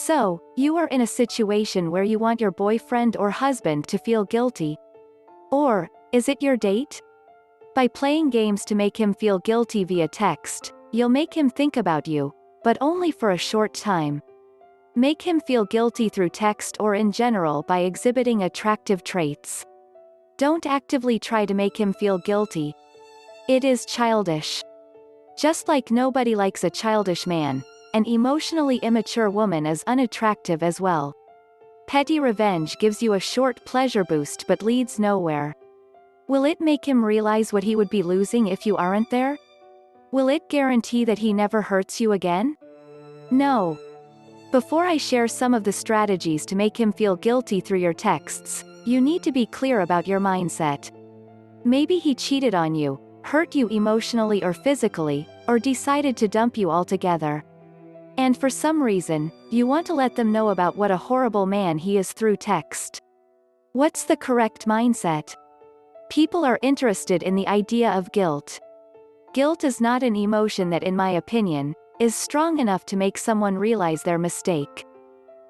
So, you are in a situation where you want your boyfriend or husband to feel guilty. Or, is it your date? By playing games to make him feel guilty via text, you'll make him think about you, but only for a short time. Make him feel guilty through text or in general by exhibiting attractive traits. Don't actively try to make him feel guilty. It is childish. Just like nobody likes a childish man, an emotionally immature woman is unattractive as well. Petty revenge gives you a short pleasure boost but leads nowhere. Will it make him realize what he would be losing if you aren't there? Will it guarantee that he never hurts you again? No. Before I share some of the strategies to make him feel guilty through your texts, you need to be clear about your mindset. Maybe he cheated on you, hurt you emotionally or physically, or decided to dump you altogether. And for some reason, you want to let them know about what a horrible man he is through text. What's the correct mindset? People are interested in the idea of guilt. Guilt is not an emotion that, in my opinion, is strong enough to make someone realize their mistake.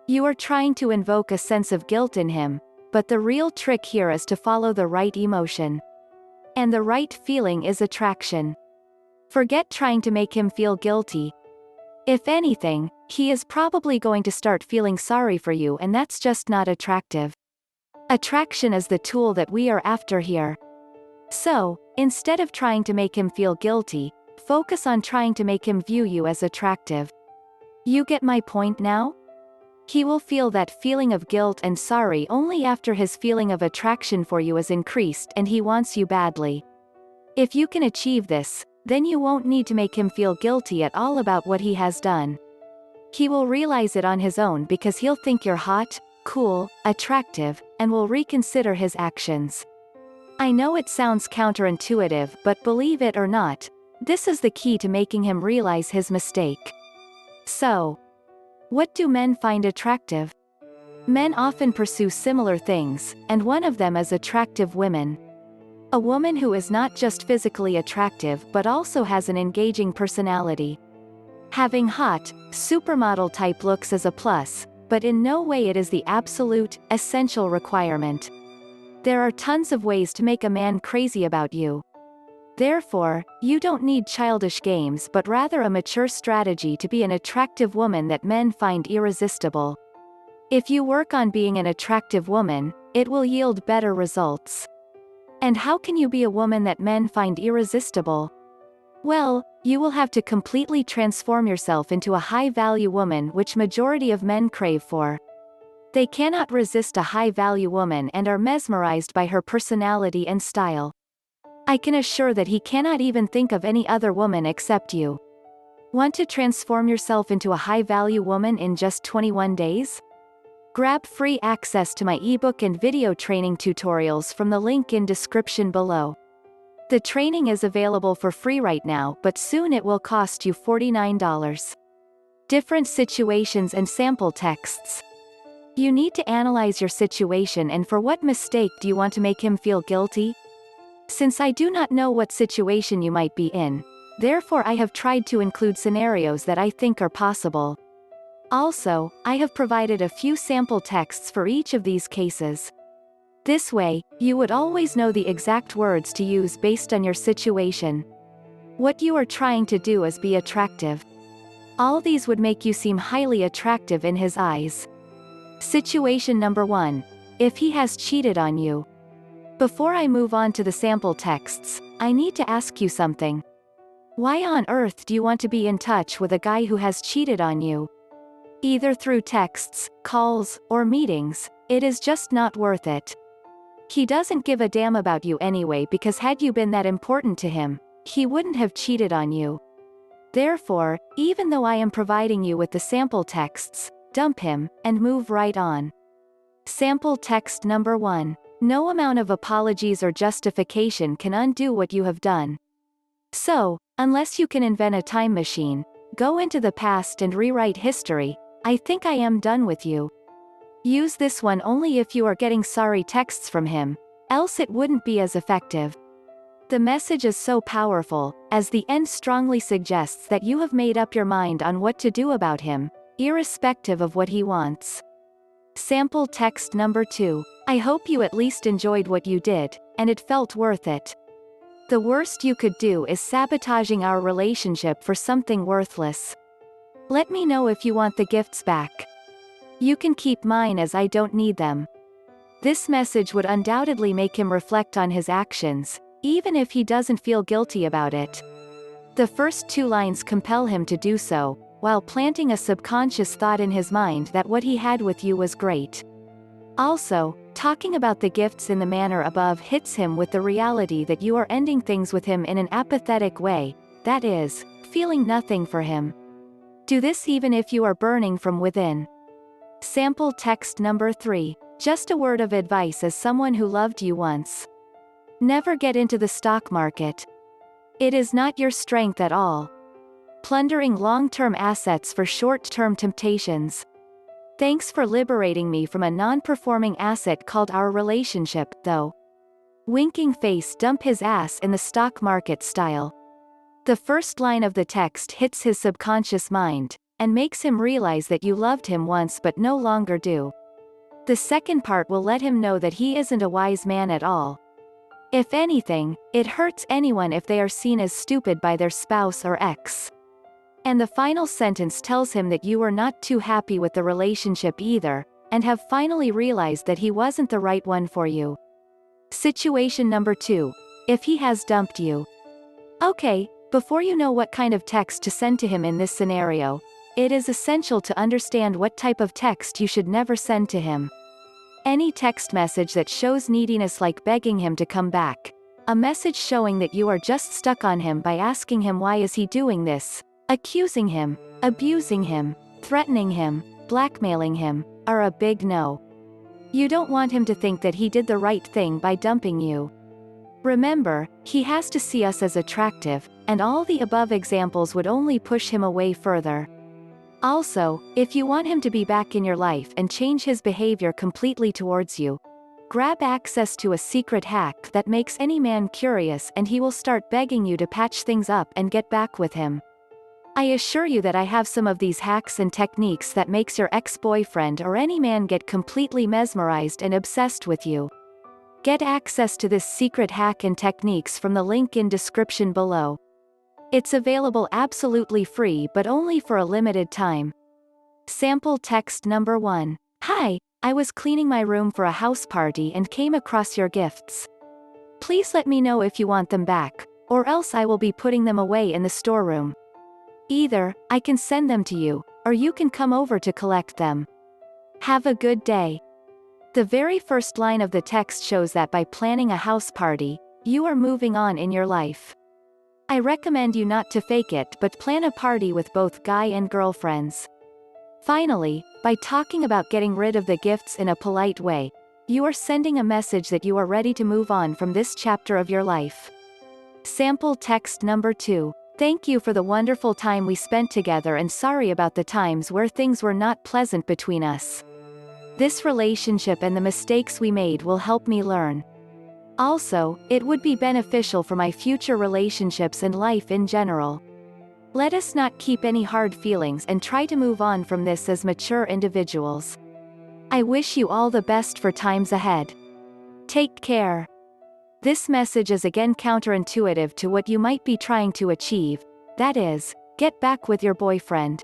You are trying to invoke a sense of guilt in him, but the real trick here is to follow the right emotion. And the right feeling is attraction. Forget trying to make him feel guilty. If anything, he is probably going to start feeling sorry for you, and that's just not attractive. Attraction is the tool that we are after here. So, instead of trying to make him feel guilty, focus on trying to make him view you as attractive. You get my point now? He will feel that feeling of guilt and sorry only after his feeling of attraction for you is increased and he wants you badly. If you can achieve this, then you won't need to make him feel guilty at all about what he has done. He will realize it on his own because he'll think you're hot, cool, attractive, and will reconsider his actions. I know it sounds counterintuitive, but believe it or not, this is the key to making him realize his mistake. So, what do men find attractive? Men often pursue similar things, and one of them is attractive women. A woman who is not just physically attractive but also has an engaging personality. Having hot, supermodel-type looks is a plus, but in no way it is the absolute, essential requirement. There are tons of ways to make a man crazy about you. Therefore, you don't need childish games but rather a mature strategy to be an attractive woman that men find irresistible. If you work on being an attractive woman, it will yield better results. And how can you be a woman that men find irresistible? Well, you will have to completely transform yourself into a high-value woman, which majority of men crave for. They cannot resist a high-value woman and are mesmerized by her personality and style. I can assure that he cannot even think of any other woman except you. Want to transform yourself into a high-value woman in just 21 days? Grab free access to my ebook and video training tutorials from the link in description below. The training is available for free right now, but soon it will cost you $49. Different situations and sample texts. You need to analyze your situation and for what mistake do you want to make him feel guilty? Since I do not know what situation you might be in, therefore I have tried to include scenarios that I think are possible. Also, I have provided a few sample texts for each of these cases. This way, you would always know the exact words to use based on your situation. What you are trying to do is be attractive. All these would make you seem highly attractive in his eyes. Situation number 1. If he has cheated on you. Before I move on to the sample texts, I need to ask you something. Why on earth do you want to be in touch with a guy who has cheated on you? Either through texts, calls, or meetings, it is just not worth it. He doesn't give a damn about you anyway, because had you been that important to him, he wouldn't have cheated on you. Therefore, even though I am providing you with the sample texts, dump him, and move right on. Sample text number 1. No amount of apologies or justification can undo what you have done. So, unless you can invent a time machine, go into the past and rewrite history, I think I am done with you. Use this one only if you are getting sorry texts from him, else it wouldn't be as effective. The message is so powerful, as the end strongly suggests that you have made up your mind on what to do about him, irrespective of what he wants. Sample text number 2. I hope you at least enjoyed what you did, and it felt worth it. The worst you could do is sabotaging our relationship for something worthless. Let me know if you want the gifts back. You can keep mine as I don't need them. This message would undoubtedly make him reflect on his actions, even if he doesn't feel guilty about it. The first 2 lines compel him to do so, while planting a subconscious thought in his mind that what he had with you was great. Also, talking about the gifts in the manner above hits him with the reality that you are ending things with him in an apathetic way, that is, feeling nothing for him. Do this even if you are burning from within. Sample text number 3. Just a word of advice as someone who loved you once. Never get into the stock market. It is not your strength at all. Plundering long-term assets for short-term temptations. Thanks for liberating me from a non-performing asset called our relationship, though. Winking face, dump his ass in the stock market style. The first line of the text hits his subconscious mind, and makes him realize that you loved him once but no longer do. The second part will let him know that he isn't a wise man at all. If anything, it hurts anyone if they are seen as stupid by their spouse or ex. And the final sentence tells him that you were not too happy with the relationship either, and have finally realized that he wasn't the right one for you. Situation number 2. If he has dumped you. Okay, before you know what kind of text to send to him in this scenario, it is essential to understand what type of text you should never send to him. Any text message that shows neediness, like begging him to come back. A message showing that you are just stuck on him by asking him why is he doing this, accusing him, abusing him, threatening him, blackmailing him, are a big no. You don't want him to think that he did the right thing by dumping you. Remember, he has to see us as attractive, and all the above examples would only push him away further. Also, if you want him to be back in your life and change his behavior completely towards you, grab access to a secret hack that makes any man curious, and he will start begging you to patch things up and get back with him. I assure you that I have some of these hacks and techniques that makes your ex-boyfriend or any man get completely mesmerized and obsessed with you. Get access to this secret hack and techniques from the link in description below. It's available absolutely free but only for a limited time. Sample text number 1. Hi, I was cleaning my room for a house party and came across your gifts. Please let me know if you want them back, or else I will be putting them away in the storeroom. Either, I can send them to you, or you can come over to collect them. Have a good day. The very first line of the text shows that by planning a house party, you are moving on in your life. I recommend you not to fake it but plan a party with both guy and girlfriends. Finally, by talking about getting rid of the gifts in a polite way, you are sending a message that you are ready to move on from this chapter of your life. Sample text number 2. Thank you for the wonderful time we spent together and sorry about the times where things were not pleasant between us. This relationship and the mistakes we made will help me learn. Also, it would be beneficial for my future relationships and life in general. Let us not keep any hard feelings and try to move on from this as mature individuals. I wish you all the best for times ahead. Take care. This message is again counterintuitive to what you might be trying to achieve, that is, get back with your boyfriend.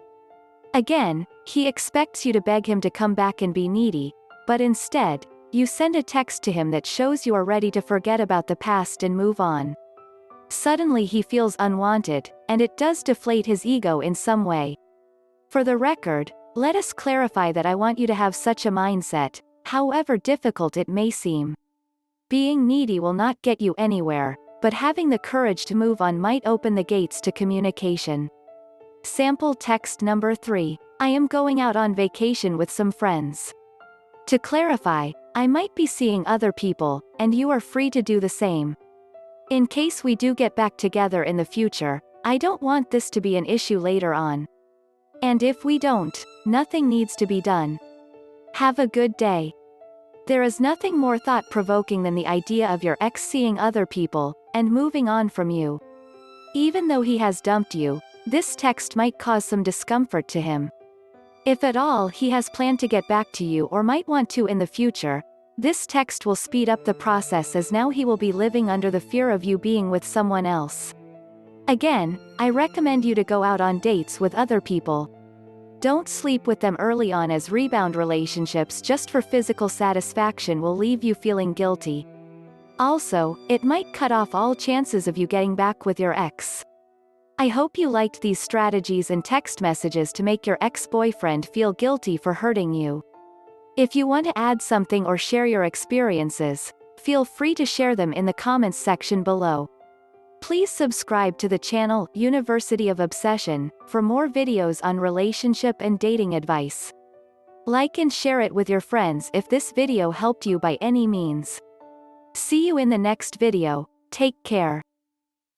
Again, he expects you to beg him to come back and be needy, but instead, you send a text to him that shows you are ready to forget about the past and move on. Suddenly he feels unwanted, and it does deflate his ego in some way. For the record, let us clarify that I want you to have such a mindset, however difficult it may seem. Being needy will not get you anywhere, but having the courage to move on might open the gates to communication. Sample text number 3. I am going out on vacation with some friends. To clarify, I might be seeing other people, and you are free to do the same. In case we do get back together in the future, I don't want this to be an issue later on. And if we don't, nothing needs to be done. Have a good day. There is nothing more thought-provoking than the idea of your ex seeing other people, and moving on from you. Even though he has dumped you, this text might cause some discomfort to him. If at all he has planned to get back to you or might want to in the future, this text will speed up the process as now he will be living under the fear of you being with someone else. Again, I recommend you to go out on dates with other people. Don't sleep with them early on, as rebound relationships just for physical satisfaction will leave you feeling guilty. Also, it might cut off all chances of you getting back with your ex. I hope you liked these strategies and text messages to make your ex-boyfriend feel guilty for hurting you. If you want to add something or share your experiences, feel free to share them in the comments section below. Please subscribe to the channel University of Obsession for more videos on relationship and dating advice. Like and share it with your friends if this video helped you by any means. See you in the next video. Take care.